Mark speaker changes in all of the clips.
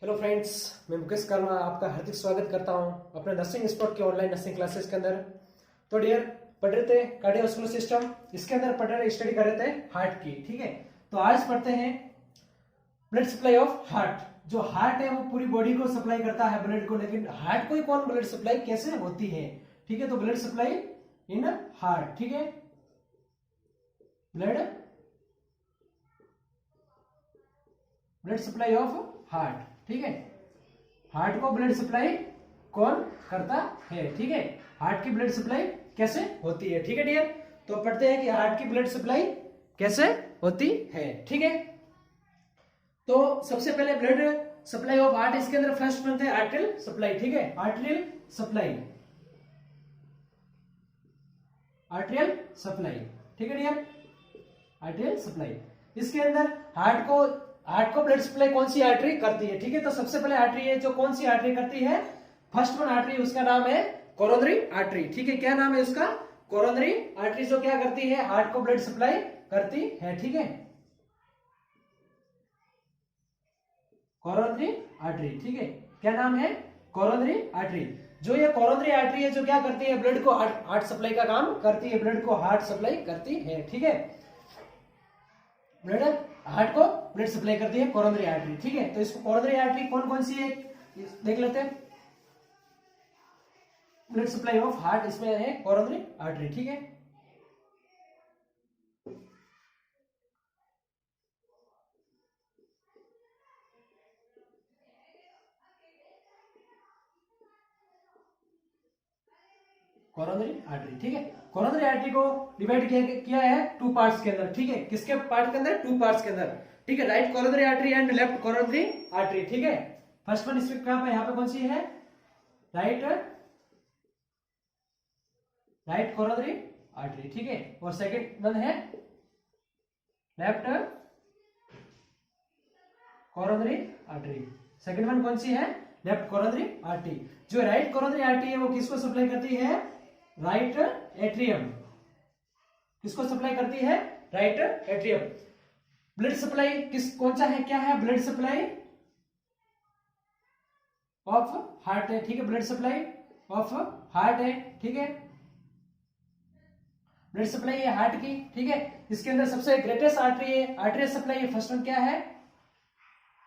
Speaker 1: Hello friends, मैं मुकेश कर्मा आपका हार्दिक स्वागत करता हूं अपने नर्सिंग स्पॉट के ऑनलाइन नर्सिंग क्लासेस के अंदर। तो डियर, पढ़ रहे थे कार्डियोवास्कुलर सिस्टम, इसके अंदर पढ़ रहे स्टडी कर रहे थे हार्ट की। ठीक है, तो आज पढ़ते हैं ब्लड सप्लाई ऑफ हार्ट। जो हार्ट है वो पूरी बॉडी को सप्लाई करता है ब्लड को, लेकिन हार्ट को ही कौन ब्लड सप्लाई कैसे होती है। ठीक है, तो ब्लड सप्लाई इन हार्ट। ठीक है, ब्लड सप्लाई ऑफ हार्ट। ठीक है, हार्ट को ब्लड सप्लाई कौन करता है। ठीक है, हार्ट की ब्लड सप्लाई कैसे होती है। ठीक है डियर, तो पढ़ते हैं कि हार्ट की ब्लड सप्लाई कैसे होती है। ठीक है, तो सबसे पहले ब्लड सप्लाई ऑफ हार्ट, इसके अंदर फर्स्ट बनते हैं आर्टेरियल सप्लाई। ठीक है, आर्टेरियल सप्लाई, आर्टेरियल सप्लाई। ठीक है डियर, आर्टेरियल सप्लाई। इसके अंदर हार्ट को ब्लड सप्लाई कौन सी आर्टरी करती है। ठीक है, तो सबसे पहले आर्टरी है जो कौन सी आर्टरी करती है, फर्स्ट वन आर्टरी, उसका नाम है कोरोनरी आर्टरी। ठीक है, क्या नाम है उसका, कोरोनरी आर्टरी, जो क्या करती है, हार्ट को ब्लड सप्लाई करती है। ठीक है, कोरोनरी आर्टरी। ठीक है, क्या नाम है, कोरोनरी आर्टरी। जो ये कोरोनरी आर्टरी है जो क्या करती है, ब्लड को हार्ट सप्लाई का काम करती है, ब्लड को हार्ट सप्लाई करती है। ठीक है, ब्लड हार्ट को ब्लड सप्लाई करती है कोरोनरी आर्टरी। ठीक है, तो इसको कोरोनरी आर्टरी कौन कौन सी है देख लेते हैं। ब्लड सप्लाई ऑफ हार्ट, इसमें है कोरोनरी आर्टरी। ठीक है, कोरोनरी आर्टरी। ठीक है, कोरोनरी आर्टरी को डिवाइड किया है टू पार्ट्स के अंदर। ठीक है, किसके पार्ट के अंदर, टू पार्ट्स के अंदर। ठीक है, right coronary artery and left coronary artery. ठीक है, फर्स्ट वन इसमें कहां पे, यहां पे कौन सी है, राइट कोरोनरी आर्टरी। ठीक है, और सेकंड वन है left coronary artery. Second one कौन सी है, लेफ्ट कोरोनरी आर्टरी। जो राइट कोरोनरी आर्टरी है वो किसको सप्लाई करती है, राइट एट्रियम। किसको सप्लाई करती है, राइट एट्रियम। ब्लड सप्लाई किस कौन सा है, क्या है, ब्लड सप्लाई ऑफ हार्ट है। ठीक है, ब्लड सप्लाई ऑफ हार्ट है। ठीक है, ब्लड सप्लाई है हार्ट की। ठीक है, इसके अंदर सबसे ग्रेटेस्ट आर्टरी है आर्टरियल सप्लाई है। फर्स्ट वन क्या है,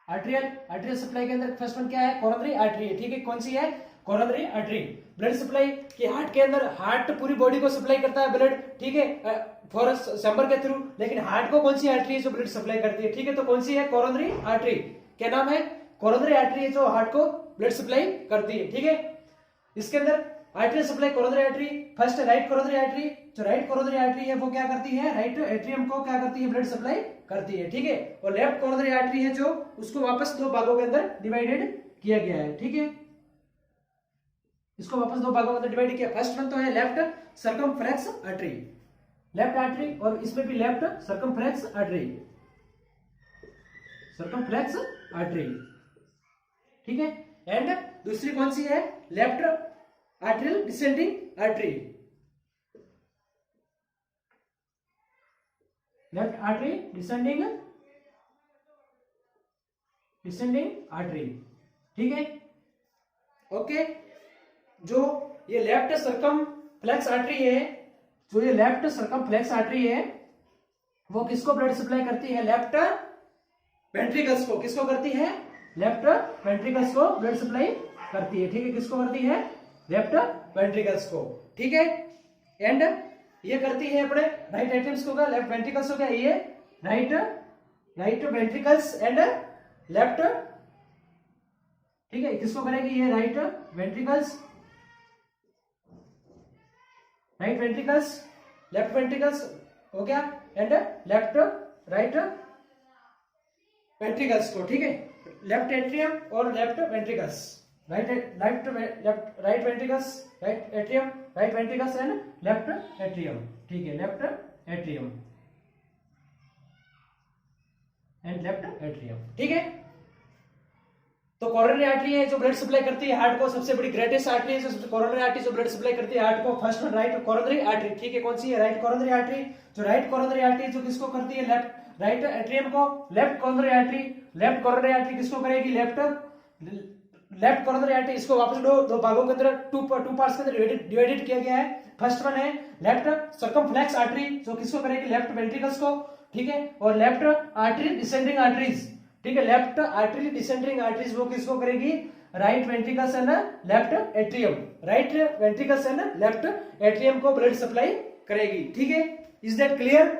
Speaker 1: आर्टरियल सप्लाई के अंदर फर्स्ट वन क्या है, कोरोनरी आर्टरी है। ठीक है, कौन सी है, कोरोनरी आर्टरी। ब्लड सप्लाई की हार्ट के अंदर, हार्ट पूरी बॉडी को सप्लाई करता है ब्लड। ठीक है, फॉर चैम्बर के थ्रू, लेकिन हार्ट को कौन सी आर्टरी है जो ब्लड सप्लाई करती है। ठीक है, तो कौन सी है, कोरोनरी आर्टरी। क्या नाम है, कोरोनरी आर्टरी है जो हार्ट को ब्लड सप्लाई करती है। ठीक है, इसके अंदर arterial supply coronary artery, first right coronary artery. जो राइट कोरोनरी आर्टरी है वो क्या करती है, राइट एट्रियम को क्या करती है, ब्लड सप्लाई करती है। ठीक है, और लेफ्ट कोरोनरी आर्टरी है जो उसको वापस दो भागों के अंदर डिवाइडेड किया गया है। ठीक है, इसको वापस दो भागों के अंदर डिवाइड किया। फर्स्ट वन तो है left circumflex artery, left artery, और इसमें भी left circumflex artery, circumflex artery. ठीक है, एंड दूसरी कौन सी है, left arterial descending artery, left artery descending artery. ठीक है, ओके। जो ये लेफ्ट सर्कमफ्लेक्स आर्टरी है, जो ये लेफ्ट सर्कमफ्लेक्स आर्टरी है वो किसको ब्लड सप्लाई करती है, लेफ्ट वेंट्रिकल्स को। किसको करती है, लेफ्ट वेंट्रिकल्स को ब्लड सप्लाई करती है। ठीक है, किसको करती है, लेफ्ट वेंट्रिकल्स को। ठीक है, एंड ये करती है अपने राइट एट्रियम्स को, लेफ्ट वेंट्रिकल्स हो गया, ये राइट वेंट्रिकल्स एंड लेफ्ट। ठीक है, किसको करेगी, ये राइट वेंट्रिकल्स, लेफ्ट वेंट्रिकल्स हो गया, एंड लेफ्ट राइट वेंट्रिकल्स को। ठीक है, लेफ्ट एट्रियम और left ventricles, right ventricles, right atrium, right ventricles and left atrium. ठीक है, left atrium and left atrium. ठीक है, तो कोरोनरी आर्टरी है जो ब्लड सप्लाई करती है हार्ट को, सबसे बड़ी ग्रेटेस्ट आर्टरी है कोरोनरी आर्टरी जो ब्लड सप्लाई करती है हार्ट को। First one right coronary artery. ठीक है, कौन सी है, राइट कोरोनरी आर्टरी। जो राइट कोरोनरी आर्टरी जो किसको करती है, लेफ्ट राइट एट्रियम को, लेफ्ट कोरोनरी आर्टरी किसको करेगी, लेफ्ट लेफ्ट कोरोनरी आर्टरी, इसको वापस दो भागों के अंदर टू पार्ट्स के अंदर डिवाइडेड किया गया है। फर्स्ट वन है लेफ्ट सर्कमफ्लेक्स आर्टरी, जो किसको करेगी, लेफ्ट वेंट्रिकल्स को, ठीक है, और लेफ्ट आर्टरी डिसेंडिंग आर्टरीज, ठीक है, लेफ्ट आर्टरी डिसेंडिंग आर्टरीज वो किसको करेगी, right ventricles and left atrium, right ventricles and left atrium को ब्लड सप्लाई करेगी, ठीक है। Is that clear?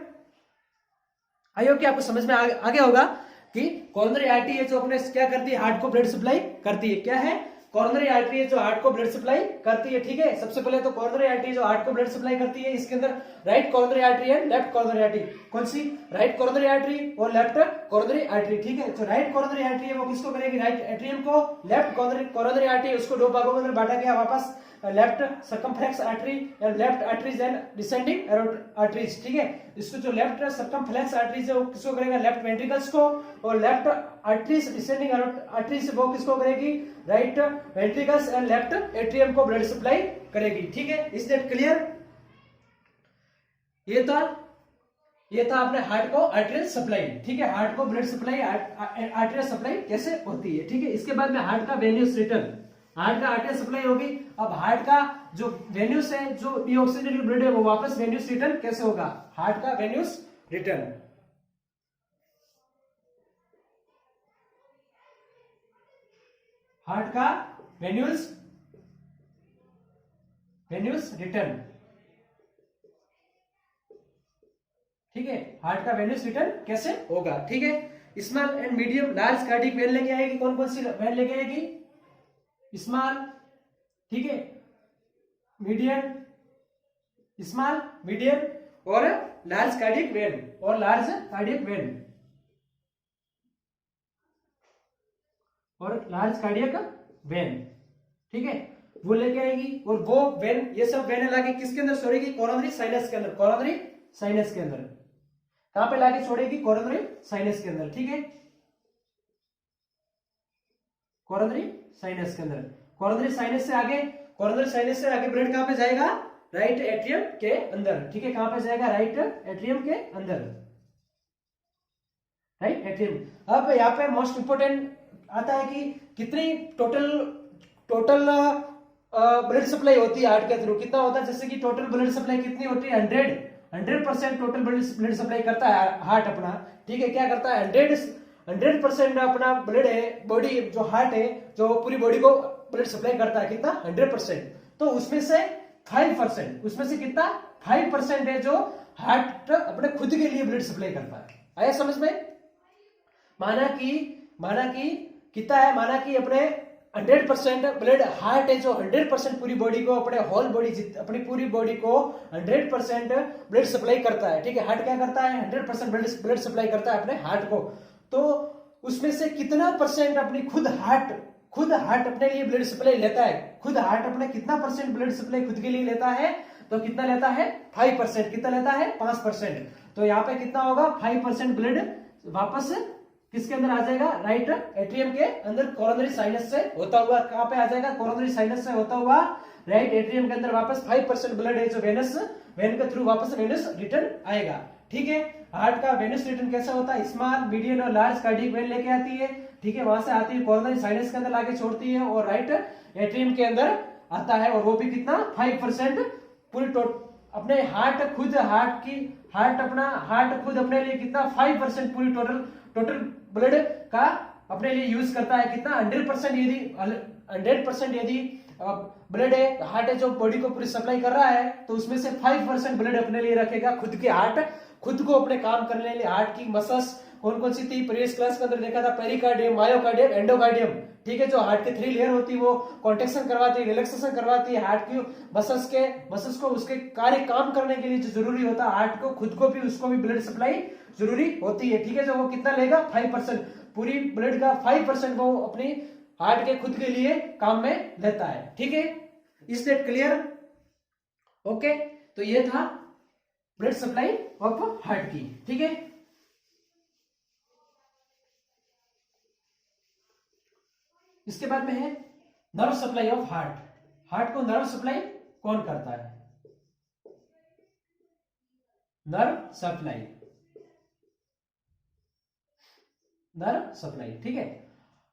Speaker 1: I hope कि आपको समझ में आ गया होगा कि कोरोनरी आर्टरी है जो अपने क्या करती है, हार्ट को ब्लड सप्लाई करती है। क्या है? कोरोनरी आर्टरी है जो हार्ट को ब्लड सप्लाई करती है, ठीक है। सबसे पहले तो कोरोनरी आर्टरी जो हार्ट को ब्लड सप्लाई करती है, इसके अंदर right coronary artery and left coronary artery. कौन सी? राइट कोरोनरी आर्टरी और लेफ्ट कोरोनरी आर्टरी, ठीक है। जो राइट कोरोनरी आर्टरी है वो किसको करेगी, राइट एट्रियम को। लेफ्ट कोरोनरी आर्टरी उसको दो भागों में अंदर बांटा गया वापस, left circumflex artery and left arteries and descending arteries, ठीक है। इसको जो लेफ्ट सर्कमफ्लेक्स आर्टरीज है वो किसको करेगा, लेफ्ट वेंट्रिकल्स को, और लेफ्ट आर्टरीज डिसेंडिंग आर्टरीज वो किसको करेगी, right ventricles and left atrium को ब्लड सप्लाई करेगी, ठीक है। Is that clear? ये था अपने हार्ट को आर्टरियल सप्लाई, ठीक है। हार्ट को ब्लड सप्लाई आर्टरियल सप्लाई कैसे होती है, ठीक है। इसके बाद में हार्ट का वेन्यूस रिटर्न, हार्ट का आर्टरियल सप्लाई होगी। अब हार्ट का जो वेन्यूस है, जो डीऑक्सीजनेटेड ब्लड है वो वापस वेन्यूस रिटर्न कैसे होगा, हार्ट का वेन्यूस रिटर्न, हार्ट का वेन्यूस रिटर्न, ठीक है। हार्ट का वेन्यूस रिटर्न कैसे होगा, ठीक है। Small and medium large cardiac vein लेके आएगी, कौन कौन सी वेन लेके आएगी, स्मॉल, ठीक है, मीडियम, स्मॉल, मीडियम और लार्ज कार्डियक वेन, और लार्ज कार्डियक वेन, और लार्ज कार्डियक वेन, ठीक है, वो लेके आएगी। और वो वेन, ये सब वेन लाके किसके अंदर छोड़ेगी, कोरोनरी साइनस के अंदर, कोरोनरी साइनस के अंदर। कहां पे लाके छोड़ेगी, कोरोनरी साइनस के अंदर, ठीक है, कोरोनरी साइनस के अंदर। कोरोनरी साइनस से आगे ब्लड कहां पे जाएगा, राइट एट्रियम के अंदर, ठीक है। कहां पे जाएगा, राइट एट्रियम के अंदर, राइट एट्रियम। अब यहाँ पे मोस्ट इंपोर्टेंट आता है कि कितनी टोटल ब्लड सप्लाई होती है हार्ट के थ्रू, कितना होता है। जैसे कि टोटल ब्लड सप्लाई कितनी होती है, 100% टोटल ब्लड सप्लाई करता है हार्ट अपना, ठीक है। क्या करता है, 100% अपना ब्लड है, बॉडी जो हार्ट है जो पूरी बॉडी को ब्लड सप्लाई करता है, कितना, 100%। तो उसमें से 5%, उसमें से कितना, 5% है जो हार्ट अपने खुद के लिए ब्लड सप्लाई करता है। आया समझ में? माना कि कितना है, माना कि अपने 100% ब्लड हार्ट है जो 100% पूरी बॉडी को, अपनी पूरी बॉडी को 100% ब्लड सप्लाई करता है, ठीक है। हार्ट क्या करता है, 100% ब्लड सप्लाई करता है अपने हार्ट को। तो उसमें से कितना परसेंट अपनी खुद हार्ट अपने लिए ब्लड सप्लाई लेता है, खुद हार्ट अपने कितना परसेंट ब्लड सप्लाई खुद के लिए लेता है, तो कितना लेता है, 5%। कितना लेता है, 5%। तो यहाँ पे कितना होगा, 5% ब्लड वापस किसके अंदर आ जाएगा, राइट एट्रियम के अंदर, कोरोनरी साइनस से होता हुआ। कहां पे आ जाएगा, कोरोनरी साइनस से होता हुआ राइट एट्रियम के अंदर वापस 5% ब्लड है जो वेन के थ्रू वापस वेनस रिटर्न आएगा, ठीक है। हार्ट का वेनस रिटर्न कैसा होता है, स्मॉल, मीडियम और लार्ज कार्डियक वेन लेके आती है, ठीक है। वहां से आती है कोरोनरी साइनस के अंदर लाके छोड़ती है और राइट एट्रियम के अंदर आता है, और वो भी कितना, 5%। पूरी अपने हार्ट खुद अपने लिए कितना, 5% पूरी टोटल ब्लड का अपने लिए यूज करता है, कितना, 100% यदि ब्लड है, हार्ट है जो बॉडी को पूरी सप्लाई कर रहा है, तो उसमें से 5% ब्लड अपने लिए रखेगा खुद के हार्ट, खुद को अपने काम करने के लिए। हार्ट की मसल्स कौन कौन सी थी, प्रीवियस क्लास के अंदर देखा था, पेरिकार्डियम, मायोकार्डियम, एंडोकार्डियम, ठीक है। जो हार्ट की 3 लेयर होती है वो कॉन्ट्रेक्शन करवाती है, रिलैक्सेशन करवाती है हार्ट की मसल्स को उसके कार्य काम करने के लिए जो जरूरी होता है, हार्ट को खुद को भी उसको भी ब्लड सप्लाई जरूरी होती है, ठीक है। जो वो कितना लेगा, 5%, पूरी ब्लड का 5% वो अपनी हार्ट के खुद के लिए काम में लेता है, ठीक है। Is that clear? ओके, तो ये था ब्लड सप्लाई ऑफ हार्ट की, ठीक है। इसके बाद में है nerve supply of heart. Heart को नर्व सप्लाई कौन करता है, नर्व सप्लाई, ठीक है।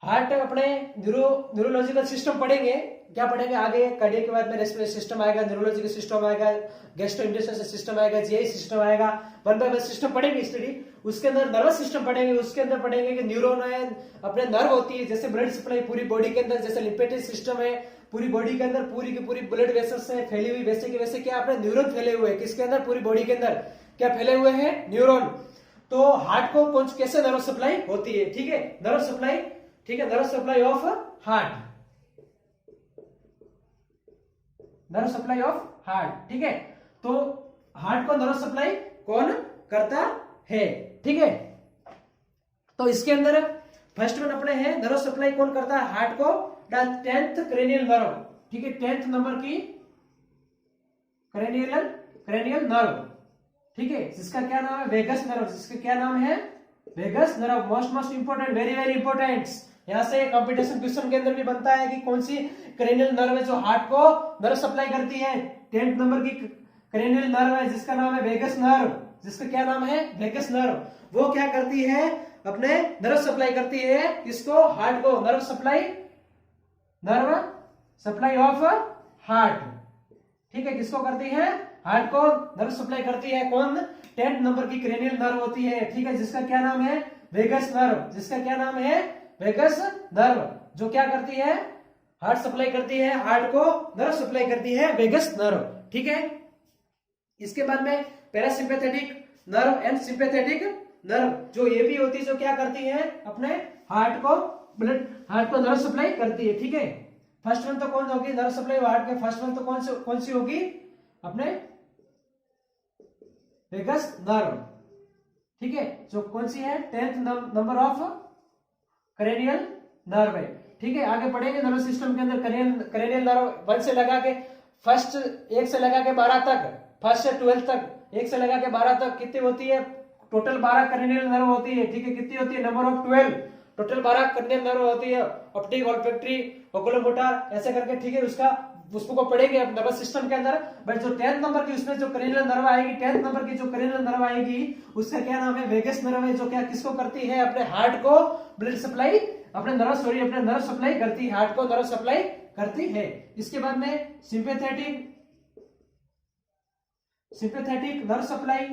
Speaker 1: हार्ट अपने न्यूरोलॉजिकल सिस्टम पढ़ेंगे, क्या पढ़ेंगे आगे, कार्डियक के बाद में रेस्पिरेटरी सिस्टम आएगा, न्यूरोलॉजिकल सिस्टम आएगा, गैस्ट्रोइंटेस्टाइनल सिस्टम आएगा, जीआई सिस्टम आएगा, वन बाय वन सिस्टम पढ़ेंगे स्टडी। उसके अंदर नर्वस सिस्टम पढ़ेंगे, उसके अंदर पढ़ेंगे कि न्यूरॉन है, अपने नर्व होती है, जैसे ब्लड सप्लाई पूरी बॉडी के अंदर, जैसे लिम्फेटिक सिस्टम है पूरी बॉडी के अंदर, पूरी की पूरी ब्लड वेसल्स है फैली हुई, वैसे के वैसे क्या अपने न्यूरॉन फैले हुए हैं, किसके अंदर, पूरी बॉडी के अंदर क्या फैले हुए हैं, न्यूरॉन। तो हार्ट को कौन कैसे नर्व सप्लाई होती है, ठीक है, नर्व सप्लाई, ठीक है, nerve supply of heart, nerve supply of heart, ठीक है। तो हार्ट को नर्व सप्लाई कौन करता है, ठीक है। तो इसके अंदर फर्स्ट वन अपने है नर्व सप्लाई कौन करता है हार्ट को, 10th क्रेनियल नर्व, ठीक है, 10th नंबर की क्रेनियल नर्व, ठीक है, जिसका क्या नाम है, वेगस नर्व, जिसका क्या नाम है, vagus nerve. Most important, very very important, यहां से कंपटीशन क्वेश्चन के अंदर भी बनता है कि कौन सी क्रेनियल नर्व है जो हार्ट को नर्व सप्लाई करती है। 10th नंबर की क्रेनियल नर्व है जिसका नाम है वेगस नर्व, जिसका क्या नाम है, वेगस नर्व। वो क्या करती है, अपने नर्व सप्लाई करती है किसको, हार्ट को, नर्व सप्लाई ऑफ हार्ट, ठीक है, किसको करती है, हार्ट को नर्व सप्लाई करती है कौन, 10th नंबर की क्रेनियल नर्व होती है, ठीक है, जिसका क्या नाम है, वेगस नर्व, जिसका क्या नाम है, वेगस नर्व, जो क्या करती है, हार्ट सप्लाई करती है, हार्ट को नर्व सप्लाई करती है वेगस नर्व, ठीक है। इसके बाद में parasympathetic nerve and sympathetic nerve, जो ये भी होती है, जो क्या करती है, अपने हार्ट को नर्व सप्लाई करती है, ठीक है। फर्स्ट वन तो कौन होगी नर्व सप्लाई हार्ट के, फर्स्ट वन तो कौन सी होगी, अपने वेगस नर्व, ठीक है, जो कौन सी है, 10th number of cranial nerve है, ठीक है। आगे पढ़ेंगे नर्व सिस्टम के अंदर क्रेनियल नर्व 1 से लगा के फर्स्ट 1 से लगा के 12 तक, फर्स्ट से 12 तक, 1 से लगा के 12 तक कितनी होती है, टोटल 12 क्रेनियल नर्व होती है, ठीक है, कितनी होती है, number of 12, total 12 cranial nerve होती है, ऑप्टिक, ओल्फैक्टरी, ओकुलोमोटर, ऐसे करके, ठीक है, उसको पढ़ेंगे नर्वस सिस्टम के अंदर। बट जो 10th नंबर की उसमें जो क्रेनियल नर्व आएगी, 10th नंबर की जो क्रेनियल नर्व आएगी उसका क्या नाम है, वेगस नर्व है, जो क्या किसको करती है, अपने हार्ट को ब्लड सप्लाई, अपने नर्व सप्लाई करती है, हार्ट को नर्व सप्लाई करती है। इसके बाद में सिंपैथेटिक नर्व सप्लाई,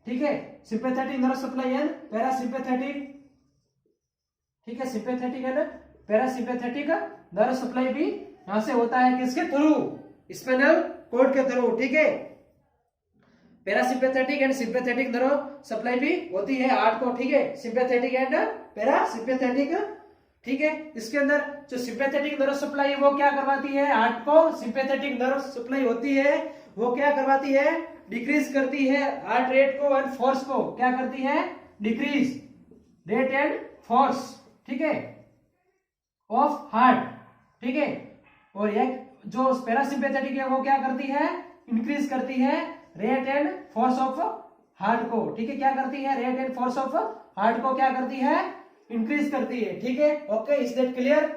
Speaker 1: ठीक है, sympathetic nerve supply and parasympathetic, ठीक है, sympathetic and parasympathetic nerve supply भी यहां से होता है, किसके थ्रू, स्पाइनल कॉर्ड के थ्रू, ठीक है। Parasympathetic and sympathetic nerve supply भी होती है हार्ट को, ठीक है, सिंपैथेटिक एंड पैरासिम्पैथेटिक, ठीक है। इसके अंदर जो सिंपैथेटिक नर्व सप्लाई वो क्या करवाती है हार्ट को, सिंपैथेटिक नर्व सप्लाई होती है वो क्या करवाती है, डिक्रीज करती है हार्ट रेट को एंड फोर्स को, क्या करती है, डिक्रीज रेट एंड फोर्स, ठीक है, ऑफ हार्ट, ठीक है। और ये जो पैरासिम्पैथेटिक है वो क्या करती है, इंक्रीज करती है rate and force of heart को, ठीक है, क्या करती है, rate and force of heart को क्या करती है, इंक्रीज करती है, ठीक है। Okay, is that clear.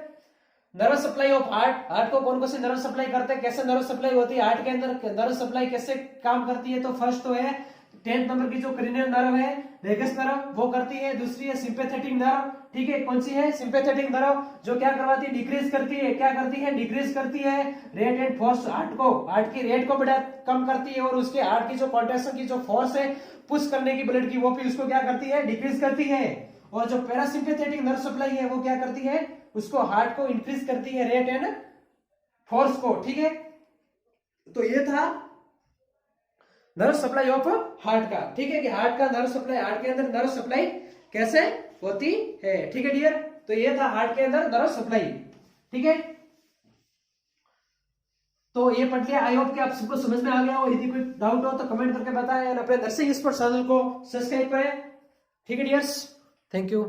Speaker 1: Nerve supply of heart को कौन कौन से नर्व सप्लाई करते हैं, कैसे नर्व सप्लाई होती है हार्ट के अंदर, नर्व सप्लाई कैसे काम करती है, तो फर्स्ट तो है 10th नंबर की जो क्रेनियल नर्व है वेगस नर्व वो करती है, दूसरी है सिंपैथेटिक नर्व, ठीक है, कौन सी है, सिंपैथेटिक नर्व, जो क्या करवाती है, डिक्रीज करती है, क्या करती है, डिक्रीज करती है रेट एंड फोर्स, हार्ट की रेट को बड़ा कम करती है, और उसके हार्ट की जो कॉन्ट्रैक्शन की जो फोर्स है पुश करने की ब्लड की, वो भी उसको क्या करती है, डिक्रीज करती है। और जो पैरासिम्पैथेटिक नर्व सप्लाई है वो क्या करती है, उसको हार्ट को इंक्रीज करती है रेट एंड फोर्स को, ठीक है। तो ये था नर्व सप्लाई ऑफ हार्ट का, ठीक है, कि हार्ट का नर्व सप्लाई, हार्ट के अंदर नर्व सप्लाई कैसे होती है, ठीक है डियर। तो ये था हार्ट के अंदर नर्व सप्लाई, ठीक है। तो ये पढ़ लिया, आई होप कि आप सबको समझ में आ गया हो। यदि कोई डाउट हो तो कमेंट करके बताएं और अपने नर्सिंग एक्सपर्ट चैनल को सब्सक्राइब करें, ठीक है डियर्स, थैंक यू।